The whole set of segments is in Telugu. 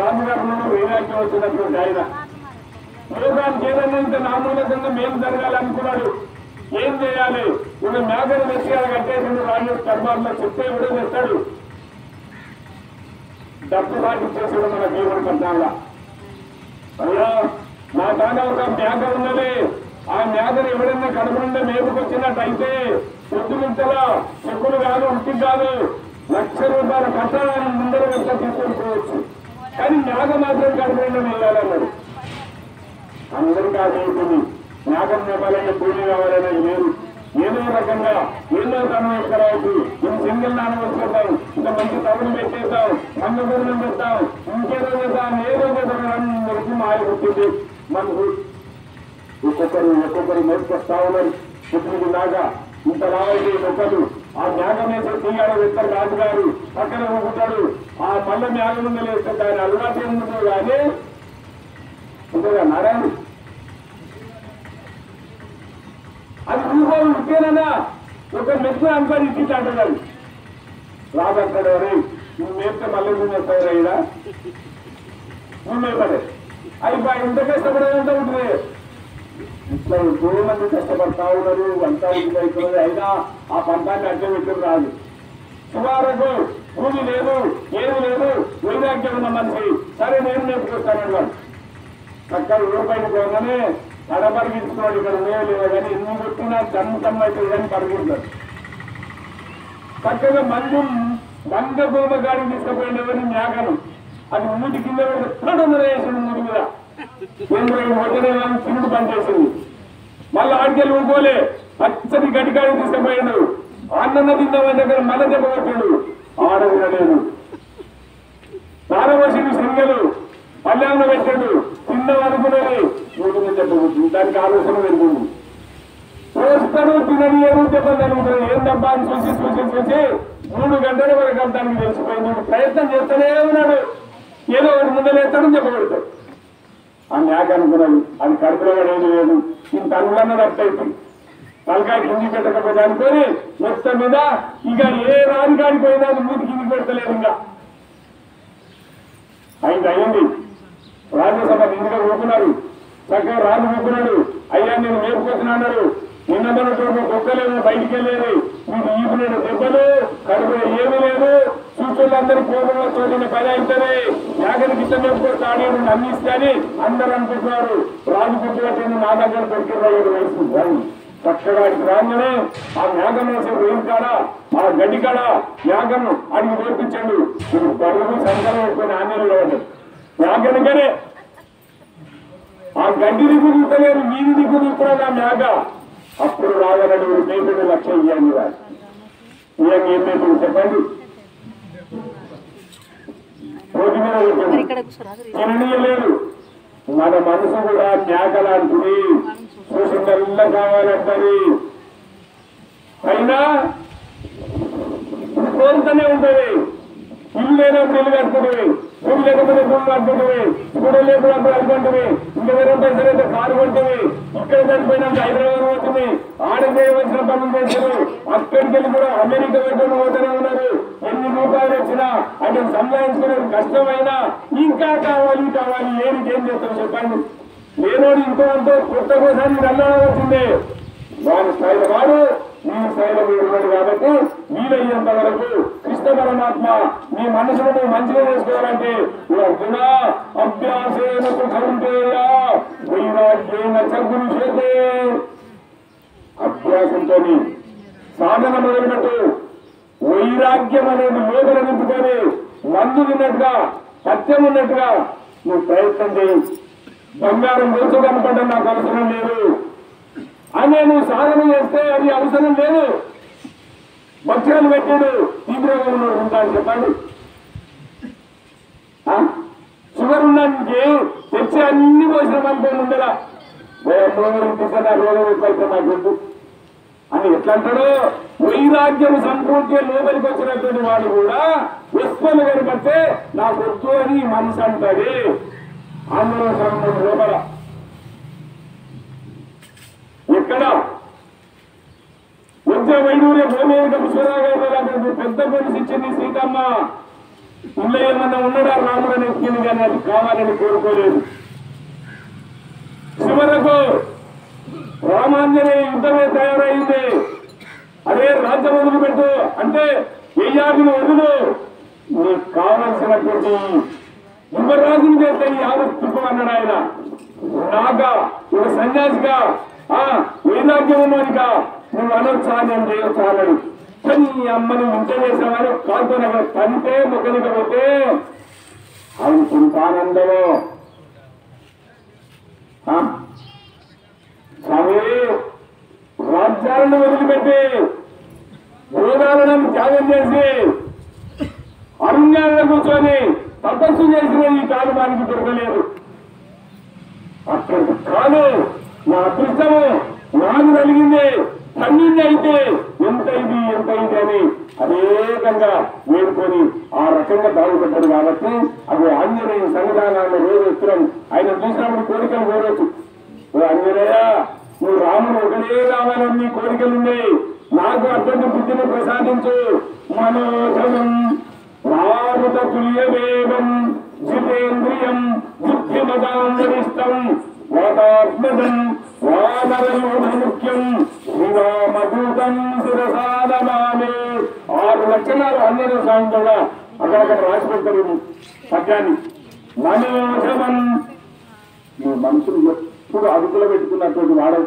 రాజుగారులను వైరాగ్యం వచ్చినటువంటి ఆయన లోకానికి ఏదన్నా ఇంత నామూలకంగా మేము జరగాలనుకున్నాడు. ఏం చేయాలి? ఒక మేకను మెచ్చేయాలి కట్టేసిండు రాజు కర్మాల్లో చెప్తే ఎవడో చేస్తాడు. డబ్బు సాగించేసాడు మన జీవన పట్టాల. అయ్యా నా తాగా ఒక మేక ఉన్నది, ఆ మేకను ఎవడన్నా కడుపునుండే మేపుకొచ్చినట్టయితే పొద్దుమింతలా చెక్కులు కాదు ఉట్టి కాదు ₹1,00,000 కట్టాలని ముందర వెంట తీసుకొచ్చుకోవచ్చు. కానీ మేక మాత్రం కడుపునుండే వెళ్ళాలన్నాడు. అందరికీ ఆశయిస్తుంది మేకం మేపాలనే పూజ కావాలనేది లేదు. ఏదో రకంగా ఏదో తనం వేసుకురావచ్చు. ఇది సింగిల్ నాన్న వేసుకుంటాం, ఇంకా మంచి తవులు పెట్టేస్తాం, మంగళూరుని పెడతాం, ఇంకేదో చేద్దాం, ఏదో చేద్దాం. అందరికీ మాయ పుట్టింది. మనకు ఒక్కొక్కరు మేసుకొస్తా ఉన్నారు. పుట్టినది దాకా ఇంత రావాలి ఒక్కరు ఆ మేఘం వేసే తీయాడు వెళ్తారు రాజుగారు పక్కన ఊపుతాడు. ఆ మల్ల మేఘం ముందు వేస్తే దాని అలవాటు ఏముందో కానీ ఉంటుందా నారాయణ? అది ఊహోలు ఉంటేనన్నా ఒక మెట్టు అనుకొని ఇచ్చి అంటున్నాడు. రాబట్టాడు నువ్వు మేస్తే మళ్ళీ నువ్వేస్తావు రైడా నువ్వు మేపడే అయిపోయి ఇంత కష్టపడేదంతా ఉంటుంది. ఇట్లా ఎంతో మంది కష్టపడతా ఉన్నారు, అంతా ఉంటుంది. అయినా ఆ పంతాన్ని అడ్డం పెట్టడం రాదు. సుమారుకు భూమి లేదు, ఏది లేదు, వైరాగ్యం ఉన్న మనిషి సరే నేను నేర్చుకొస్తానన్నాడు. చక్కగా రూపాయలు పోగానే పరిగెత్తుకున్నాడు. ఇక్కడ లేవలేవు కానీ ఎన్ని కొట్టినా దంతం అయితే కానీ పరిగెత్తాడు. చక్కగా మంద భూమ గాడిని తీసుకుపోయినవని మేకను అది మూటి కింద వేసాడు. మూటి మీద వడ్డనేమో తిరుడు పనిచేసింది. మళ్ళీ ఆడికెళ్ళి ఊకోలే పచ్చని గడ్డికాడి తీసుకుపోయాడు. అన్న తిందామని దగ్గర మళ్ళీ దెబ్బకొట్టాడు. ఆడలేదు నారవశిని సింగలు పల్లెంలో పెట్టాడు. తిందాం అనుకునేది మూడు మీద దెబ్బకొట్టింది. దానికి ఆలోచన పెరుగుతుంది. పోస్తాడు తినని ఏదో దెబ్బలు అనుకుంటుంది. ఏం దెబ్బా అని చూసి 3 గంటల వరకు దానికి తెలిసిపోయింది. ప్రయత్నం చేస్తూనే ఉన్నాడు. ఏదో ఒకటి ముందలేస్తాడని చెప్పబడతాడు. ఆ మేక అనుకున్నాడు అది కడుపులో పడేది లేదు. ఇంత అనుకున్న రక్తైంది. తలకాయ కింది పెట్టకపోతే అనుకొని మొత్తం మీద ఇక ఏ రాజుగాడికి పోయినా మూతి కింది పెడతలేదు. ఇంకా అయింది. రాజ్యసభ నిండుగా ఊపుకున్నారు. చక్కగా రాజు ఊపుకున్నాడు. అయ్యా నేను మేపుకొచ్చిన అన్నాడు. నిన్న మనకు కుక్కలేము బయటికి వెళ్ళేది. మీకు ఈపులేడు దెబ్బలు కడుపులో ఏమీ లేదు. చూస్తులందరూ కోపంలో తోటిన పని అయితేనే మేకనికి ఇష్టం మేపుకొచ్చి ఆడేడు నమ్మిస్తే అందరూ అనుకుంటున్నారు. రాజు గుర్తుపెట్టింది నా దగ్గర దొరికిన వయసు చక్కగా రాగానే ఆ మేఘం వేసే వేయి కాడ ఆ గడ్డి కాడ మేఘను అడిగి నేర్పించాడు. బరువు సంకలం ఎక్కువ ఆంజనేయులు పడ్డాడు. మేఘనికనే ఆ గడ్డి దిగు చూస్తలేదు, వీధి దిగు చూస్తున్నాడు ఆ మేఘ. అప్పుడు రాగలడు మేపుడు లక్ష్యం ఇవ్వండి. ఇవ్వండి ఏం మేపుడు చెప్పండి. రోడ్డు మీద తిననీయలేదు. మన మనసు కూడా మేక లాంటిది. చూసిందల్లా కావాలంటది. అయినా కోరుతూనే ఉంటుంది. ఇల్లు లేనప్పుడు ఇల్లు కట్టుకుంటుంది, భూమి లేకపోతే భూమి కట్టుకుంటుంది, స్కూటర్ లేకపోతే అనుకుంటుంది, ఇంకా వేరే పైసలు అయితే కారు కొంటుంది. ఇక్కడ చనిపోయినాక హైదరాబాద్ పోతుంది. ఆడ చేయవలసిన పనులు చేశారు. అక్కడికి వెళ్ళి కూడా అమెరికా వెళ్ళి పోతూనే ఉన్నారు. ఎన్ని రూపాయలు వచ్చినా అంటే సంపాదించుకునేది కష్టమైనా ఇంకా కావాలి ఏం చేస్తాం చెప్పండి. లేనోడు ఇంకో అంటూ కొత్త కోసం వెళ్ళవలసిందే. వారి స్థాయిలో వాడు మీ స్థాయిలో ఉన్నాడు. కాబట్టి వీలయ్యేంత వరకు కృష్ణ పరమాత్మ మీ మనసును నువ్వు మంచిగా చేసుకోవాలంటే గుణ అభ్యాసేన సుఖంతేయా వైరాగ్యేన చగురు చేతే. అభ్యాసంతో సాధన మొదలుపెట్టు. వైరాగ్యం అనేది లోపల నింపుకొని మందు తిన్నట్టుగా సత్యం ఉన్నట్టుగా నువ్వు ప్రయత్నం చేయి. బంగారం గొలుసు కనపడ్డా నాకు అవసరం లేదు అనే నువ్వు సాధన చేస్తే అది అవసరం లేదు. భక్ష్యాలు పెట్టాడు తీవ్రంగా ఉన్నాడు ఉంటాను చెప్పండి. షుగర్ ఉన్నానికి తెచ్చి అన్ని పోసిన అనుకోని ఉండదా తీసుకున్నా రోగం ఎక్కువైతే నాకు వద్దు అని ఎట్లా అంటాడో వైరాగ్యం సంపూర్తిగా లోపలికి వచ్చినటువంటి వాడు కూడా వస్తువులు కనిపిస్తే నాకు వద్దు అని మనసు అంటది. ఆందోళన సంబంధం లోపల ఎక్కడ వచ్చే వైడూర్య భూమి విశ్వరావు పెద్ద మనిషి ఇచ్చింది సీతమ్మ. ఇంట్లో ఏమన్నా ఉన్నాడా రాముడు అని ఎక్కింది, కానీ అది కావాలని కోరుకోలేదు. చివరకు రామాంజనేయ యుద్ధమే తయారైంది. అదే రాజ్యం వదిలిపెట్టు అంటే యయాతిని వదులు, నీకు కావలసినటువంటి యువరాజుని చేస్తే యావత్తు అన్నాడు ఆయన. నాగా ఒక సన్యాసిగా వైరాగ్యం ఉన్నదిగా నువ్వు అనొచ్చా, నేను చేయొచ్చా అన్నాడు. కానీ అమ్మని ఇంత చేసేవారు కాల్తో అక్కడ తంతే మొక్కనికపోతే ఆయన చింతానందమో స్వామి రాజ్యాలను వదిలిపెట్టి భోగాలను త్యాగం చేసి అరణ్యాలను కూర్చొని తపస్సు చేసిన ఈ కాలు వానికి దొరకలేదు. అక్కడికి కాదు నా అదృష్టము నాకు కలిగింది, తన్నింది అయితే ఎంత ఇది అని అనేకంగా వేడుకొని ఆ రకంగా బాగుపడ్డాడు. కాబట్టి అది ఆంజనేయ సంవిధానాన్ని రోజు వస్తున్నాం. ఆయన చూసినప్పుడు కోరికలు కోరవచ్చు. ఓ ఆంజనేయ, నువ్వు రాముడు ఒకటే కావాలని నీ కోరికలున్నాయి, నాకు అటువంటి బుద్ధిని ప్రసాదించు. మనోజనం మారుత తుల్యవేగం జితేంద్రియం బుద్ధిమతాంతరిష్టం వాతాత్మజం వానరయూఢముఖ్యం శ్రీరామదూతం శిరసాదమామి. 6 లక్షణాలు ఆంజనేయ స్వామి కూడా అక్కడక్కడ రాసి పెడతారు పద్యాన్ని. మనోజవం నువ్వు మనుషులు ఎప్పుడు అదుపులో పెట్టుకున్నటువంటి వాడు.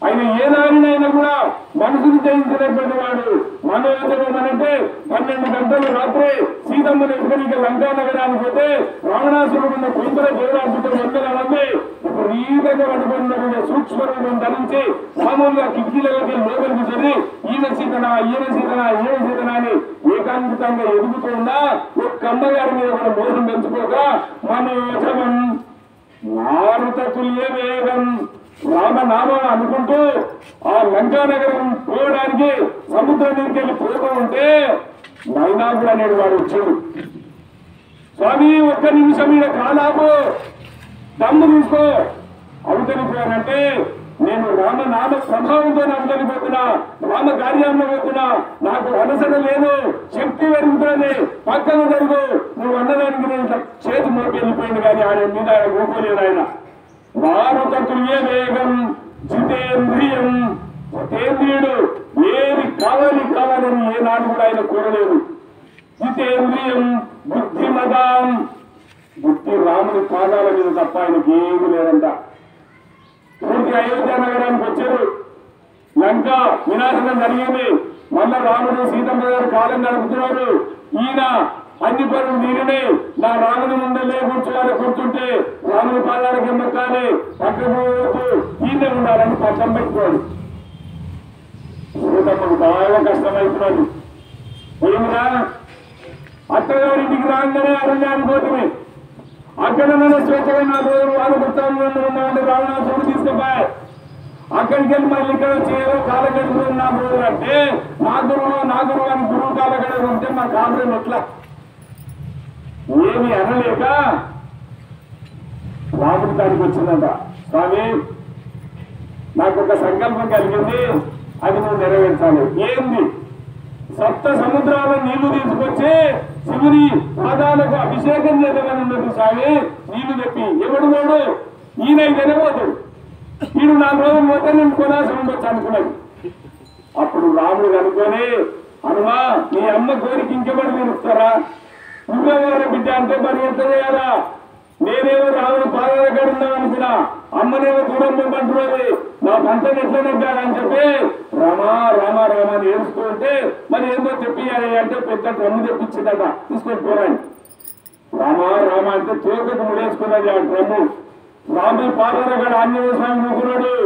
ఆయన ఏ దానినైనా కూడా మనసును జయించినటువంటి వాడు. మనోజవం అంటే 12 గంటలు రాత్రి సీతమ్మను ఎదుగునిక లంకా నగరానికి పోతే రావణాసురుడు ఉన్న కొందర జోడాడుతూ వందల మంది విపరీతంగా పడుకున్నటువంటి సూక్ష్మరూపం ధరించి మామూలుగా కిటికీలకి లోపలికి చదివి ఈయన సీతనా అని ఏకాంకితంగా ఎదుగుతున్నా ఒక్క అమ్మగారి మీద కూడా మోసం పెంచుకోక మనోజవం మారుత తుల్య వేగం రామనామం అనుకుంటూ ఆ లంకానగరం పోవడానికి సముద్రం మీదకి వెళ్ళి పోతూ ఉంటే నైనాకుడు అనేడు వాడు వచ్చాడు. స్వామి ఒక్క నిమిషం మీద కాలాపు దమ్ము తీసుకో, అవతలిపోయానంటే నేను రామనామ ప్రభావంతో అవతలిపోతున్నా, రామ కార్యంలో పోతున్నా, నాకు అలసట లేదు, శక్తి పెరుగుతుంది, పక్కన జరుగు, నువ్వు అన్నదానికి నేను చేతి మోపి వెళ్ళిపోయింది. కానీ ఆయన మీద ఊపలేదు. ఆయన మారుత తుల్య వేగం జితేంద్రియం, జితేంద్రియుడు ఏది కావాలని ఏనాడు కూడా ఆయన కోరలేదు. జితేంద్రియం బుద్ధిమతాం, బుద్ధి రాముని పాదాల మీద తప్ప ఆయనకి ఏమి లేదంట. పూర్తి అయోధ్య నగరానికి వచ్చారు. లంక వినాశనం జరిగింది. మళ్ళా రాముడు సీతమ్మ గారు కాలం గడుపుతున్నారు. ఈయన అన్ని పనులు తీరినే నా రాముని ముందలే కూర్చుంటే రాముని పాదాలకు ఎమ్మకాలి, పక్కకు ఈయనే ఉండాలని పక్కన పెట్టుకోడు. సీతమ్మకు బాగా కష్టమవుతున్నాడు. ఏమిరా అత్తగారింటికి రాగానే అరణ్యానికి పోతుంది. అక్కడ నన్ను స్వేచ్ఛగా 4 రోజులు వాడుకుంటాను రావణాసురుడు తీసుకుపోయి అక్కడికి వెళ్ళి మళ్ళీ ఇక్కడ చేయరు కాలగడుపు 4 రోజులు అంటే నా గురువు అని గురువు కాలగడుపు ఉంటే మా కాలం ఎట్లా ఏమి అనలేక రాముడి దానికి వచ్చిందంట. స్వామి నాకు ఒక సంకల్పం కలిగింది, అది నువ్వు నెరవేర్చాలి. ఏంది? 7 సముద్రాల నీళ్లు తీసుకొచ్చి శివుని పాదాలకు అభిషేకం చేద్దామని ఉన్నది. స్వామి నీళ్లు తెప్పి ఎవడు వాడు ఈయన తినబోతాడు, వీడు 4 రోజులు పోతే నేను కొనాల్సి ఉండొచ్చు అనుకున్నాడు. అప్పుడు రాముడు అనుకొని, హనుమా నీ అమ్మ కోరిక ఇంకెవరు తీరుస్తారా? నువ్వెవరు బిడ్డ అంటే మరి ఎంత చేయాలా? నేనేమో రాముడు పాదాల దగ్గర ఉన్నాను అనుకున్నా, అమ్మనేమో దూరం పంటున్నది, నా పంటను ఎట్లా నెగ్గాలని చెప్పి రామా అని ఏడుస్తూ ఉంటే మరి ఏందో తెప్పియాలి అంటే పెద్ద డ్రమ్ము తెప్పించిందట, తీసుకొని పోరాని. రామా అంటే తోకకు ముడేసుకున్నది ఆ డ్రమ్ము. రాముడి పాదాల దగ్గర ఆంజనేయ స్వామి ముగ్గురుడు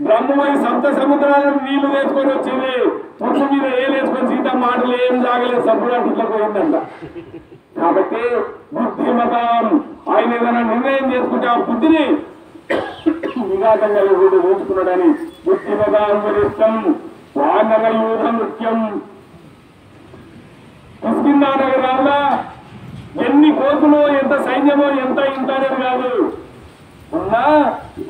డ్రమ్ము పోయి 7 సముద్రాలను నీళ్లు వేసుకొని వచ్చింది. ముక్కు మీద ఏలేసుకొని సీత మాటలు ఏం జాగలేదు, సబ్బులాంటి ఇట్లా పోయిందంట. కాబట్టి బుద్ధిమతం, ఆయన ఏదైనా నిర్ణయం చేసుకుంటే ఆ బుద్ధిని నిఘాతంగా వేసుకున్నాడని బుద్ధిమతాంతరిష్టం వానరయూఢ నృత్యం. కిష్కింధా నగరాల్లో ఎన్ని కోతులు, ఎంత సైన్యమో, ఎంత ఇంత అనేది కాదు ఉన్నా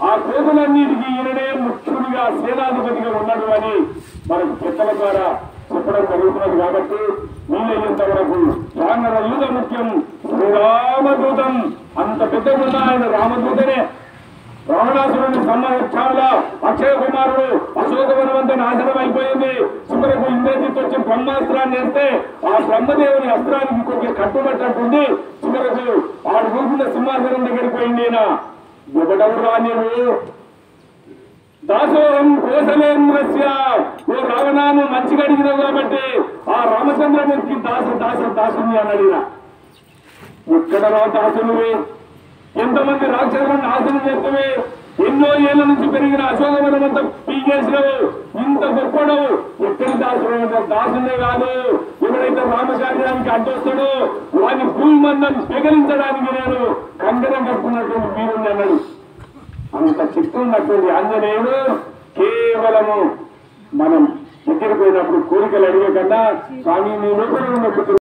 ఆ కోతులన్నిటికీ ఈయననే ముఖ్యుడిగా సేనాధిపతిగా ఉన్నాడు అని మనకు పెద్దల ద్వారా చెప్పడం జరుగుతున్నది. కాబట్టి వీలైనంత వరకు వానర యుగ ముఖ్యం శ్రీరామదూతం. అంత పెద్దగున్న ఆయన రామదూతనే. రావణాసురుని సంహరించాల అక్షయ కుమారుడు అశోకవనం అంతా నాశనం అయిపోయింది. చివరకు ఇంద్రజిత్ వచ్చి బ్రహ్మాస్త్రాన్ని వేస్తే ఆ బ్రహ్మదేవుని అస్త్రానికి కొంచెం కట్టుబట్టట్టుంది. చివరకు ఆడు కూర్చున్న సింహాసనం దగ్గరికి పోయింది. ఎవడవురా నీవు? దాసోహం కోసలేంద్రస్య. ఓ రావణాను మంచిగా అడిగినావు కాబట్టి ఆ రామచంద్రమూర్తి దాసుని అని అడిగిన. ఎక్కడ రా దాసునివి? ఎంతమంది రాక్షసులను నాశనం చేస్తవే? ఎన్నో ఏళ్ల నుంచి పెరిగిన అశోకవనం అంతా పీకేసినవు. ఇంత గొప్పడవు. ఎక్కడి దాసుడు? దాసునే కాదు, ఎవడైతే రామకార్యానికి అడ్డొస్తాడో వాని భూమి మందం పెగలించడానికి నేను కంకణం కట్టుకున్నటువంటి వీరుని అన్నాడు. అంత శక్తి ఉన్నటువంటి ఆంజనేయుడు కేవలము మనం దగ్గర పోయినప్పుడు కోరికలు అడిగే కన్నా స్వామి నీ లోపల ఉన్న